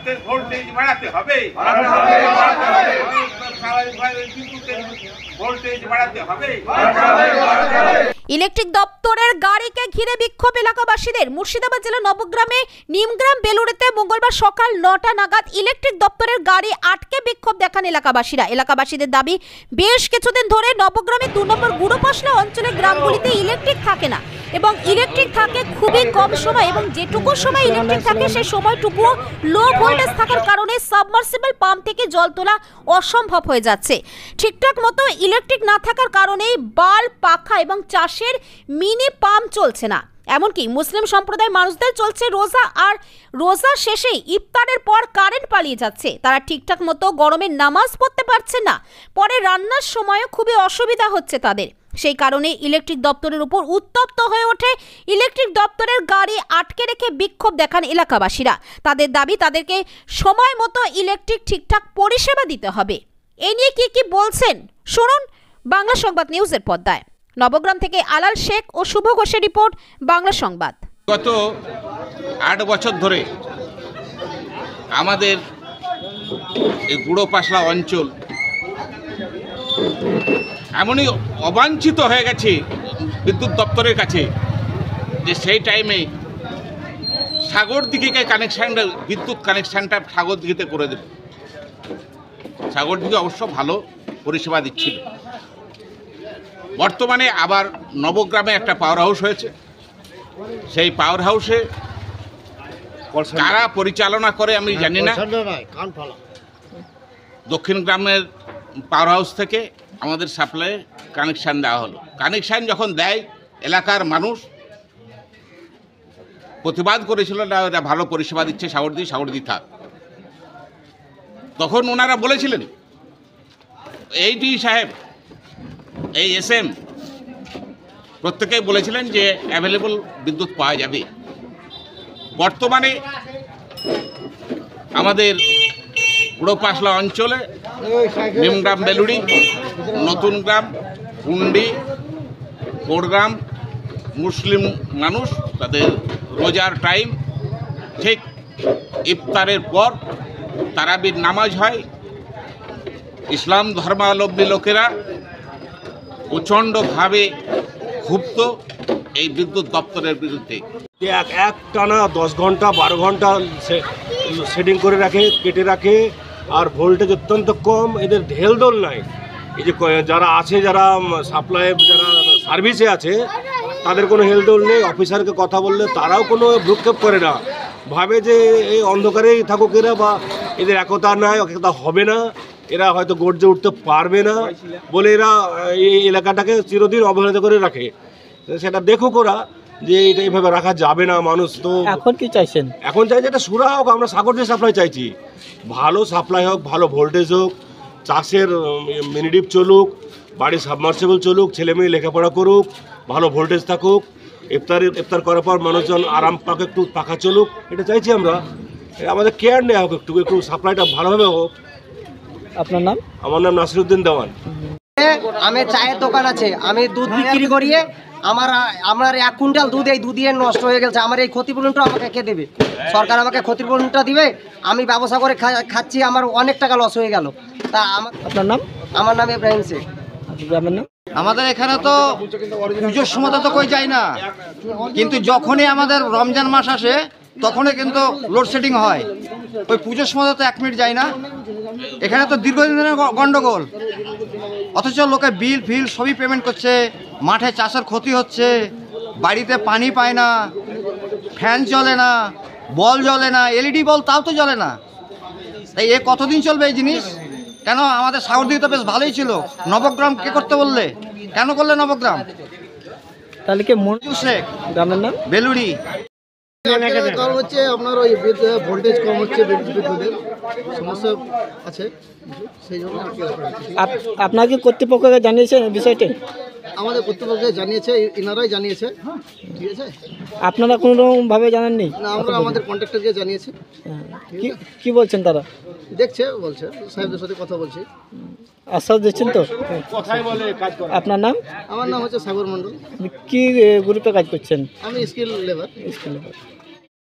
বিদ্যুতের ভোল্টেজ বাড়াতে হবে, বিদ্যুতের ভোল্টেজ বাড়াতে হবে। ইলেকট্রিক দপ্তরের গাড়িকে ঘিরে বিক্ষোভ এলাকাবাসীদের। মুর্শিদাবাদ জেলার নবগ্রামে নিমগ্রাম বেলুড়েতে মঙ্গলবার সকাল 9টা নাগাদ ইলেকট্রিক দপ্তরের গাড়ি আটকে বিক্ষোভ দেখান এলাকাবাসীরা। এলাকাবাসীদের দাবি, বেশ কিছুদিন ধরে নবগ্রামে 2 নম্বর গুড়োপাশলা অঞ্চলের গ্রামগুলিতে ইলেকট্রিক থাকে না এবং ইলেকট্রিক থাকে খুবই কম সময়, এবং যেটুকু সময় ইলেকট্রিক থাকে সেই সময়টুকু লো ভোল্টেজ থাকার কারণে সাবমার্সিবল পাম্প থেকে জল তোলা অসম্ভব হয়ে যাচ্ছে। ঠিকঠাক মতো ইলেকট্রিক না থাকার কারণে বাল্ব, পাখা এবং চাষের মিনি পাম্প চলছে না। এমনকি মুসলিম সম্প্রদায়ের মানুষদের চলছে রোজা, আর রোজা শেষে ইফতারের পর কারেন্ট পালিয়ে যাচ্ছে। তারা ঠিকঠাক মতো গরমে নামাজ পড়তে পারছে না, পরে রান্নার সময়ও খুবই অসুবিধা হচ্ছে তাদের। সেই কারণে ইলেকট্রিক দপ্তরের উপর উত্তপ্ত হয়ে ওঠে। ইলেকট্রিক দপ্তরের গাড়ি আটকে রেখে বিক্ষোভ দেখান এলাকাবাসীরা। তাদের দাবি, তাদেরকে সময় মতো ইলেকট্রিক ঠিকঠাক পরিষেবা দিতে হবে। এ নিয়ে কি বলছেন শুনুন বাংলা সংবাদ নিউজের পর্দায়। নবগ্রাম থেকে আলাল শেখ ও শুভ ঘোষের রিপোর্ট, বাংলা সংবাদ। গত 8 বছর ধরে আমাদের এই গুড়োপাশলা অঞ্চল এমনই অবাঞ্ছিত হয়ে গেছে বিদ্যুৎ দপ্তরের কাছে যে সেই টাইমে সাগরদিঘিকে কানেকশানটা, বিদ্যুৎ কানেকশানটা সাগরদিঘিতে করে দেবে। সাগরদিঘি অবশ্য ভালো পরিষেবা দিচ্ছিল। বর্তমানে আবার নবগ্রামে একটা পাওয়ার হাউস হয়েছে। সেই পাওয়ার হাউসে কারা পরিচালনা করে আমি জানি না। দক্ষিণ গ্রামের পাওয়ার হাউস থেকে আমাদের সাপ্লাই কানেকশান দেওয়া হলো। কানেকশান যখন দেয়, এলাকার মানুষ প্রতিবাদ করেছিল না, এটা ভালো পরিষেবা দিচ্ছে সাগরদিঘি থাক। তখন ওনারা বলেছিলেন, এইডি সাহেব, এই SM প্রত্যেকেই বলেছিলেন যে অ্যাভেলেবল বিদ্যুৎ পাওয়া যাবে। বর্তমানে আমাদের গুড়োপাশলা অঞ্চলে নিমগ্রাম, বেলুড়ি, নতুন গ্রাম, কুন্ডি, কোড়গ্রাম মুসলিম মানুষ তাদের রোজার টাইম ঠিক ইফতারের পর তারাবির নামাজ হয়। ইসলাম ধর্মাবলম্বী লোকেরা প্রচণ্ডভাবে ক্ষুব্ধ এই বিদ্যুৎ দপ্তরের বিরুদ্ধে। এক টানা 10 ঘন্টা 12 ঘন্টা সেটিং করে রাখে, কেটে রাখে, আর ভোল্টেজ অত্যন্ত কম। এদের ঢেলদোল নাই। এই যে যারা আছে, যারা সাপ্লাই, যারা সার্ভিসে আছে, তাদের কোনো হেলদোল নেই। অফিসারকে কথা বললে তারাও কোনো ভ্রুক্ষেপ করে না, ভাবে যে এই অন্ধকারেই থাকুক এরা, বা এদের একতা নাই, একতা হবে না, এরা হয়তো গর্জে উঠতে পারবে না বলে এরা এই এলাকাটাকে চিরদিন অবহেলিত করে রাখে। সেটা দেখুক ওরা যে এটা এইভাবে রাখা যাবে না। মানুষ তো এখন কি চাইছেন? এখন চাইছে এটা সুরা হোক। আমরা সাগরদিঘি সাপ্লাই চাইছি, ভালো সাপ্লাই হোক, ভালো ভোল্টেজ হোক, চাষের মিনিডিপ চলুক, বাড়ির সাবমার্সিবল চলুক, ছেলে মেয়ে লেখাপড়া করুক, ভালো ভোল্টেজ থাকুক, ইফতার করার পর মানুষজন আরাম পাক, একটু পাখা চলুক, এটা চাইছি আমরা। আমাদের কেয়ার নেওয়া হোক, একটু সাপ্লাইটা ভালোভাবে হোক। আপনার নাম? আমার নাম নাসিরউদ্দিন দেওয়ান। আমি চায়ের দোকান আছে, আমি দুধ বিক্রি করিয়ে আমার 1 কুইন্টাল দুধ এই দুধের নষ্ট হয়ে গেছে। আমার এই ক্ষতিপূরণটা আমাকে কে দেবে? সরকার আমাকে ক্ষতিপূরণটা দিবে। আমি ব্যবসা করে খাচ্ছি, আমার অনেক টাকা লস হয়ে গেল। তা আপনার নাম? আমার নাম ইব্রাহিম শেখ। গ্রামের নাম? আমাদের এখানে তো পুজোর সময় তো কই যায় না, কিন্তু যখনই আমাদের রমজান মাস আসে তখনই কিন্তু লোডশেডিং হয়। ওই পুজোর সময় তো 1 মিনিট যায় না। এখানে তো দীর্ঘদিনের গন্ডগোল, অথচ লোকে বিল ফিল সবই পেমেন্ট করছে। মাঠে চাষের ক্ষতি হচ্ছে, বাড়িতে পানি পায় না, ফ্যান চলে না, বল জ্বলে না, LED বল তাও তো জ্বলে না। তাই এ কতদিন চলবে এই জিনিস? কেন আমাদের সাগরদিঘি তো বেশ ভালোই ছিল। নবগ্রাম কে করতে বললে? কেন করলে নবগ্রাম? তাহলে কি শেখ। গ্রামের নাম? বেলুড়ি। কারণ হচ্ছে আপনার ওই ভোল্টেজ কম হচ্ছে, বিদ্যুতের সমস্যা আছে, সেই জন্য আপনার কি কর্তৃপক্ষকে জানিয়েছেন বিষয়টি? আমাদের কর্তৃপক্ষকে জানিয়েছে, এনারাই জানিয়েছে। ঠিক আছে, আপনারা কোনোরকমভাবে জানাননি? না, আমরা আমাদের কন্ট্রাক্টরকে জানিয়েছি। কি বলছেন তারা? দেখছে, বলছে, সাহেবদের সাথে কথা বলছি। আশ্বাস দিচ্ছেন তো? আপনার নাম? আমার নাম হচ্ছে সাগর মণ্ডল। কি গ্রুপে কাজ করছেন? আমি স্কিল লেবার।